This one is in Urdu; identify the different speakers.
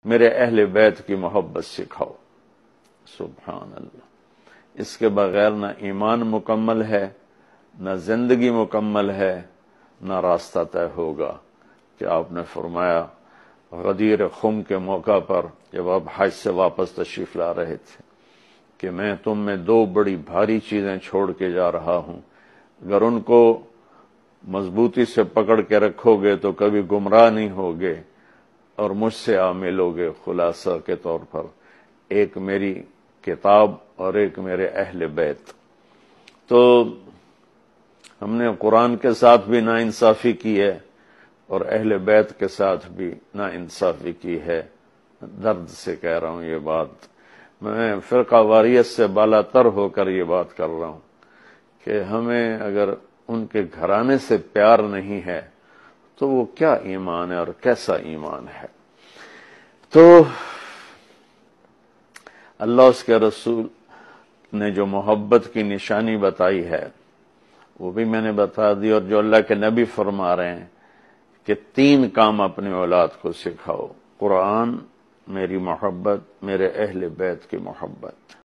Speaker 1: میرے اہل بیت کی محبت سکھاؤ۔ سبحان اللہ، اس کے بغیر نہ ایمان مکمل ہے، نہ زندگی مکمل ہے، نہ راستہ طے ہوگا۔ کہ آپ نے فرمایا غدیر خم کے موقع پر جب آپ حج سے واپس تشریف لا رہے تھے کہ میں تم میں دو بڑی بھاری چیزیں چھوڑ کے جا رہا ہوں، اگر ان کو مضبوطی سے پکڑ کے رکھو گے تو کبھی گمراہ نہیں ہوگے اور مجھ سے ملو گے۔ خلاصہ کے طور پر ایک میری کتاب اور ایک میرے اہل بیت۔ تو ہم نے قرآن کے ساتھ بھی ناانصافی کی ہے اور اہل بیت کے ساتھ بھی ناانصافی کی ہے۔ درد سے کہہ رہا ہوں یہ بات، میں فرقہ واریت سے بالا تر ہو کر یہ بات کر رہا ہوں کہ ہمیں اگر ان کے گھرانے سے پیار نہیں ہے تو وہ کیا ایمان ہے اور کیسا ایمان ہے۔ تو اللہ اس کے رسول نے جو محبت کی نشانی بتائی ہے وہ بھی میں نے بتا دی، اور جو اللہ کے نبی فرما رہے ہیں کہ 3 کام اپنی اولاد کو سکھاؤ: قرآن، میری محبت، میرے اہل بیت کی محبت۔